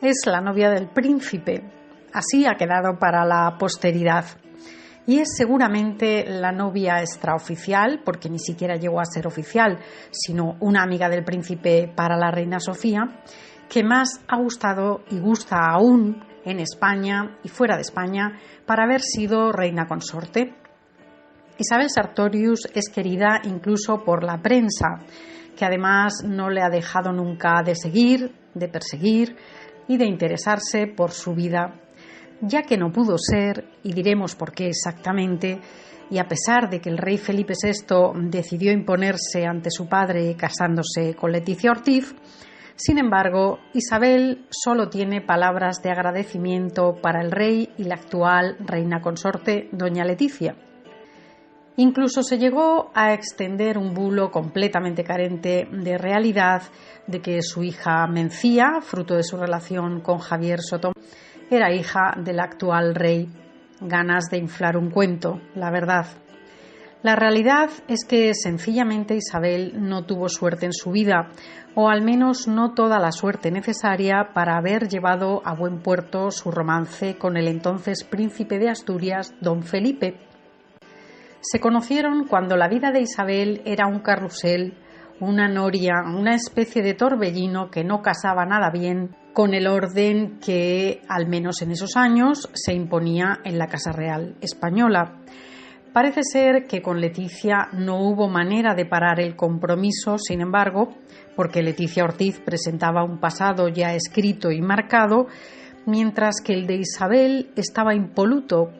Es la novia del príncipe, así ha quedado para la posteridad. Y es seguramente la novia extraoficial, porque ni siquiera llegó a ser oficial, sino una amiga del príncipe para la reina Sofía, que más ha gustado y gusta aún en España y fuera de España para haber sido reina consorte. Isabel Sartorius es querida incluso por la prensa, que además no le ha dejado nunca de seguir, de perseguir y de interesarse por su vida, ya que no pudo ser, y diremos por qué exactamente, y a pesar de que el rey Felipe VI decidió imponerse ante su padre casándose con Leticia Ortiz, sin embargo, Isabel solo tiene palabras de agradecimiento para el rey y la actual reina consorte, doña Leticia. Incluso se llegó a extender un bulo completamente carente de realidad de que su hija Mencía, fruto de su relación con Javier Sotomayor, era hija del actual rey. Ganas de inflar un cuento, la verdad. La realidad es que sencillamente Isabel no tuvo suerte en su vida, o al menos no toda la suerte necesaria para haber llevado a buen puerto su romance con el entonces príncipe de Asturias, don Felipe. Se conocieron cuando la vida de Isabel era un carrusel, una noria, una especie de torbellino que no casaba nada bien con el orden que, al menos en esos años, se imponía en la Casa Real española. Parece ser que con Leticia no hubo manera de parar el compromiso, sin embargo, porque Leticia Ortiz presentaba un pasado ya escrito y marcado, mientras que el de Isabel estaba impoluto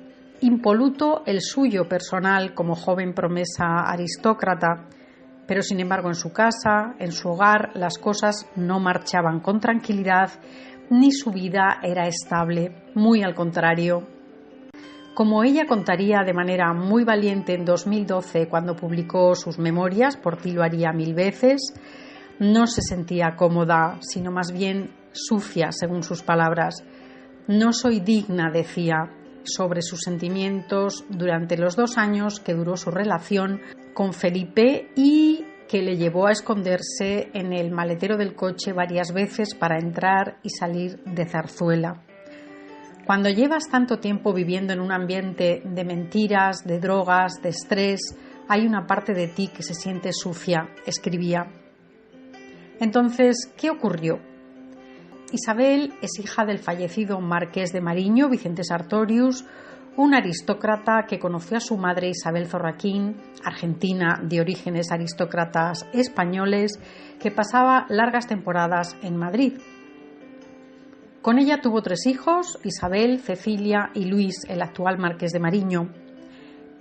el suyo personal como joven promesa aristócrata, pero sin embargo en su casa, en su hogar, las cosas no marchaban con tranquilidad ni su vida era estable, muy al contrario. Como ella contaría de manera muy valiente en 2012 cuando publicó sus memorias, Por ti lo haría 1000 veces, no se sentía cómoda, sino más bien sucia, según sus palabras. No soy digna, decía, sobre sus sentimientos durante los 2 años que duró su relación con Felipe y que le llevó a esconderse en el maletero del coche varias veces para entrar y salir de Zarzuela. Cuando llevas tanto tiempo viviendo en un ambiente de mentiras, de drogas, de estrés, hay una parte de ti que se siente sucia, escribía. Entonces, ¿qué ocurrió? Isabel es hija del fallecido marqués de Mariño, Vicente Sartorius, un aristócrata que conoció a su madre Isabel Zorraquín, argentina de orígenes aristócratas españoles, que pasaba largas temporadas en Madrid. Con ella tuvo 3 hijos, Isabel, Cecilia y Luis, el actual marqués de Mariño.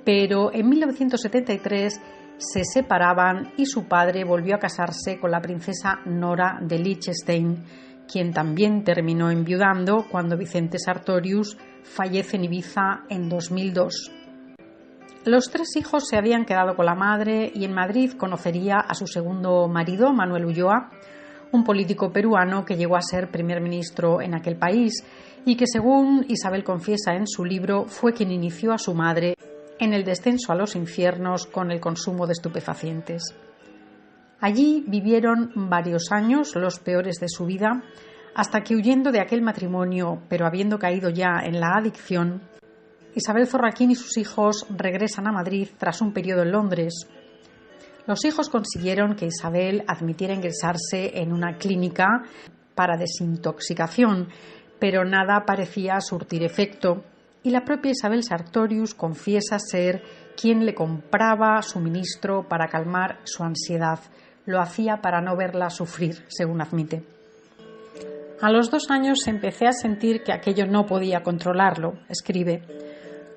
Pero en 1973 se separaban y su padre volvió a casarse con la princesa Nora de Liechtenstein, quien también terminó enviudando cuando Vicente Sartorius fallece en Ibiza en 2002. Los 3 hijos se habían quedado con la madre y en Madrid conocería a su segundo marido, Manuel Ulloa, un político peruano que llegó a ser primer ministro en aquel país y que, según Isabel confiesa en su libro, fue quien inició a su madre en el descenso a los infiernos con el consumo de estupefacientes. Allí vivieron varios años, los peores de su vida, hasta que, huyendo de aquel matrimonio, pero habiendo caído ya en la adicción, Isabel Zorraquín y sus hijos regresan a Madrid tras un periodo en Londres. Los hijos consiguieron que Isabel admitiera ingresarse en una clínica para desintoxicación, pero nada parecía surtir efecto, y la propia Isabel Sartorius confiesa ser quien le compraba suministro para calmar su ansiedad, lo hacía para no verla sufrir, según admite. A los 2 años empecé a sentir que aquello no podía controlarlo, escribe.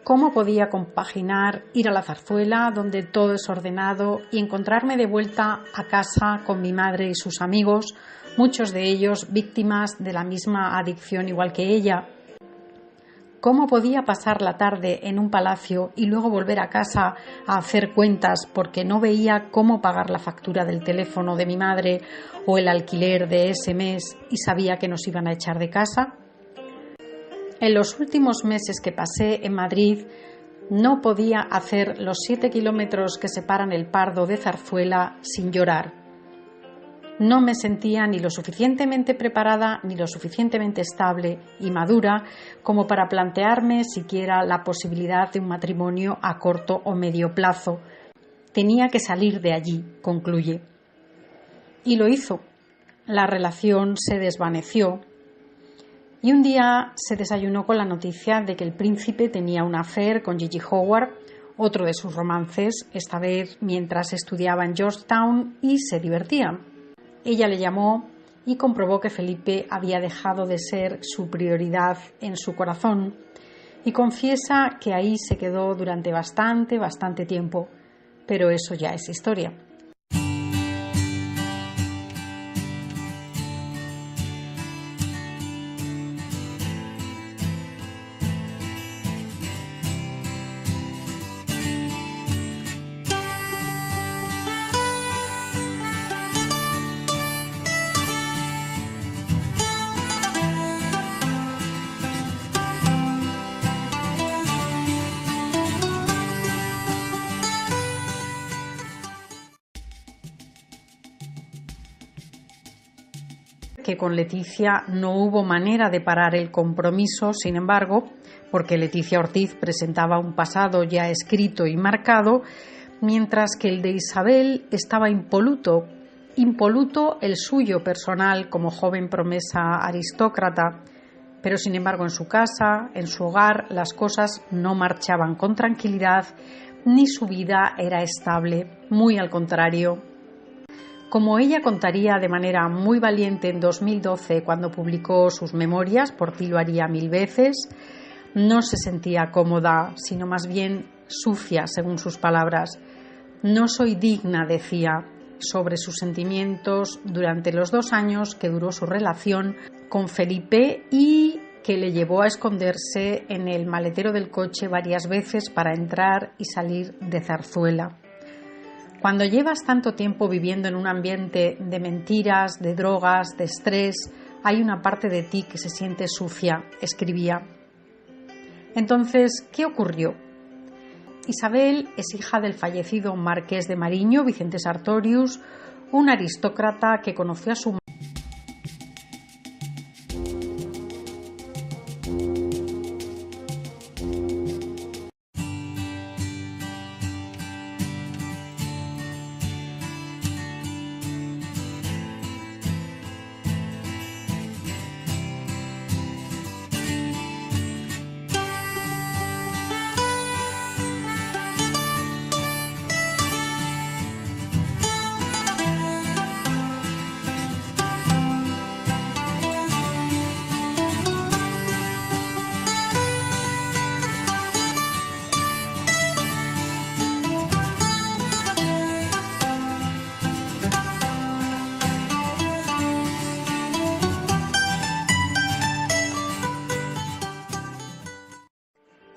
¿Cómo podía compaginar ir a la zarzuela, donde todo es ordenado, y encontrarme de vuelta a casa con mi madre y sus amigos, muchos de ellos víctimas de la misma adicción igual que ella? ¿Cómo podía pasar la tarde en un palacio y luego volver a casa a hacer cuentas porque no veía cómo pagar la factura del teléfono de mi madre o el alquiler de ese mes y sabía que nos iban a echar de casa? En los últimos meses que pasé en Madrid no podía hacer los 7 kilómetros que separan el Pardo de Zarzuela sin llorar. No me sentía ni lo suficientemente preparada ni lo suficientemente estable y madura como para plantearme siquiera la posibilidad de un matrimonio a corto o medio plazo. Tenía que salir de allí, concluye. Y lo hizo. La relación se desvaneció y un día se desayunó con la noticia de que el príncipe tenía un affair con Gigi Howard, otro de sus romances, esta vez mientras estudiaba en Georgetown y se divertía. Ella le llamó y comprobó que Felipe había dejado de ser su prioridad en su corazón y confiesa que ahí se quedó durante bastante tiempo, pero eso ya es historia. Que con Leticia no hubo manera de parar el compromiso, sin embargo, porque Leticia Ortiz presentaba un pasado ya escrito y marcado, mientras que el de Isabel estaba impoluto el suyo personal como joven promesa aristócrata, pero sin embargo en su casa, en su hogar, las cosas no marchaban con tranquilidad, ni su vida era estable, muy al contrario. Como ella contaría de manera muy valiente en 2012 cuando publicó sus memorias, Por ti lo haría 1000 veces, no se sentía cómoda, sino más bien sucia, según sus palabras. No soy digna, decía, sobre sus sentimientos durante los 2 años que duró su relación con Felipe y que le llevó a esconderse en el maletero del coche varias veces para entrar y salir de Zarzuela. Cuando llevas tanto tiempo viviendo en un ambiente de mentiras, de drogas, de estrés, hay una parte de ti que se siente sucia, escribía. Entonces, ¿qué ocurrió? Isabel es hija del fallecido marqués de Mariño, Vicente Sartorius, un aristócrata que conoció a su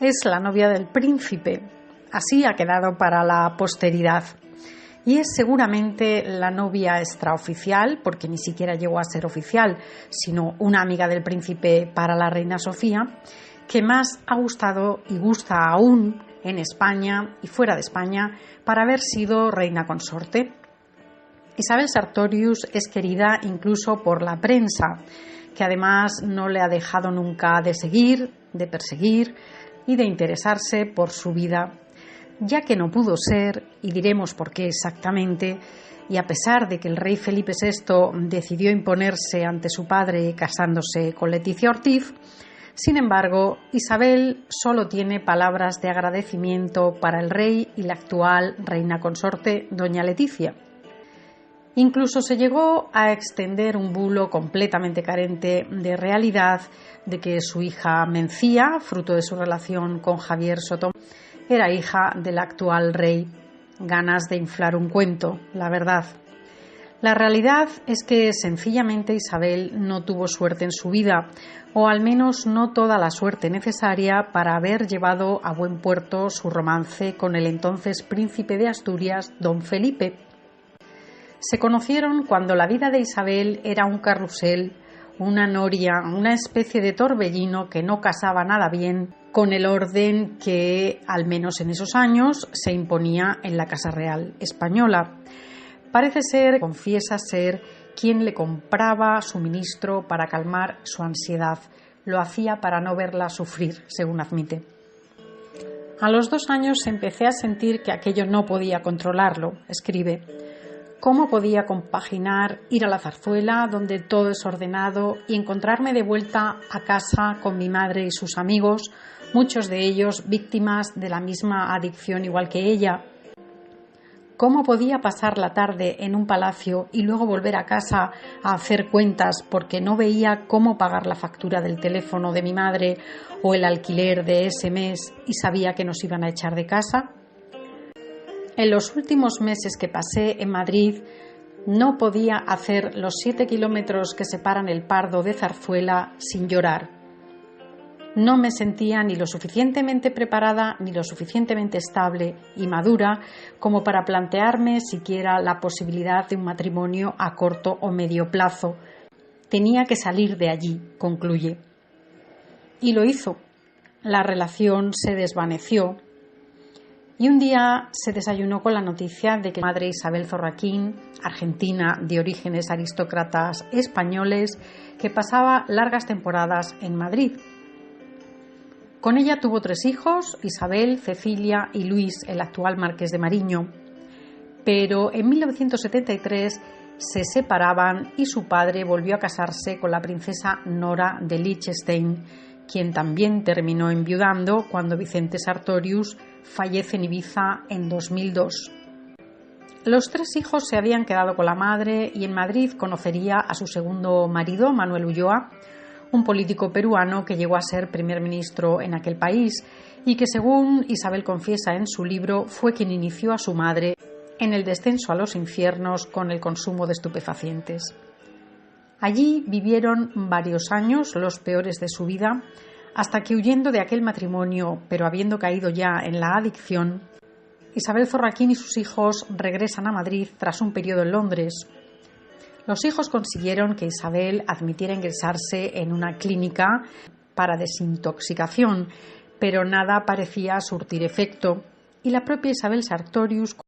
es la novia del príncipe. Así ha quedado para la posteridad. Y es seguramente la novia extraoficial, porque ni siquiera llegó a ser oficial, sino una amiga del príncipe para la reina Sofía, que más ha gustado y gusta aún en España y fuera de España para haber sido reina consorte. Isabel Sartorius es querida incluso por la prensa, que además no le ha dejado nunca de seguir, de perseguir y de interesarse por su vida, ya que no pudo ser, y diremos por qué exactamente, y a pesar de que el rey Felipe VI decidió imponerse ante su padre casándose con Leticia Ortiz, sin embargo, Isabel solo tiene palabras de agradecimiento para el rey y la actual reina consorte, doña Leticia. Incluso se llegó a extender un bulo completamente carente de realidad de que su hija Mencía, fruto de su relación con Javier Sotomayor, era hija del actual rey. Ganas de inflar un cuento, la verdad. La realidad es que sencillamente Isabel no tuvo suerte en su vida, o al menos no toda la suerte necesaria para haber llevado a buen puerto su romance con el entonces príncipe de Asturias, don Felipe. Se conocieron cuando la vida de Isabel era un carrusel, una noria, una especie de torbellino que no casaba nada bien con el orden que, al menos en esos años, se imponía en la Casa Real española. Parece ser, confiesa ser, quien le compraba suministro para calmar su ansiedad. Lo hacía para no verla sufrir, según admite. A los 2 años empecé a sentir que aquello no podía controlarlo, escribe. ¿Cómo podía compaginar ir a la Zarzuela, donde todo es ordenado, y encontrarme de vuelta a casa con mi madre y sus amigos, muchos de ellos víctimas de la misma adicción igual que ella? ¿Cómo podía pasar la tarde en un palacio y luego volver a casa a hacer cuentas porque no veía cómo pagar la factura del teléfono de mi madre o el alquiler de ese mes y sabía que nos iban a echar de casa? En los últimos meses que pasé en Madrid no podía hacer los 7 kilómetros que separan el Pardo de Zarzuela sin llorar. No me sentía ni lo suficientemente preparada ni lo suficientemente estable y madura como para plantearme siquiera la posibilidad de un matrimonio a corto o medio plazo. Tenía que salir de allí, concluye. Y lo hizo. La relación se desvaneció. Y un día se desayunó con la noticia de que la madre Isabel Zorraquín, argentina de orígenes aristócratas españoles, que pasaba largas temporadas en Madrid. Con ella tuvo 3 hijos, Isabel, Cecilia y Luis, el actual marqués de Mariño. Pero en 1973 se separaban y su padre volvió a casarse con la princesa Nora de Liechtenstein, quien también terminó enviudando cuando Vicente Sartorius fallece en Ibiza en 2002. Los 3 hijos se habían quedado con la madre y en Madrid conocería a su segundo marido, Manuel Ulloa, un político peruano que llegó a ser primer ministro en aquel país y que, según Isabel confiesa en su libro, fue quien inició a su madre en el descenso a los infiernos con el consumo de estupefacientes. Allí vivieron varios años, los peores de su vida, hasta que, huyendo de aquel matrimonio, pero habiendo caído ya en la adicción, Isabel Zorraquín y sus hijos regresan a Madrid tras un periodo en Londres. Los hijos consiguieron que Isabel admitiera ingresarse en una clínica para desintoxicación, pero nada parecía surtir efecto, y la propia Isabel Sartorius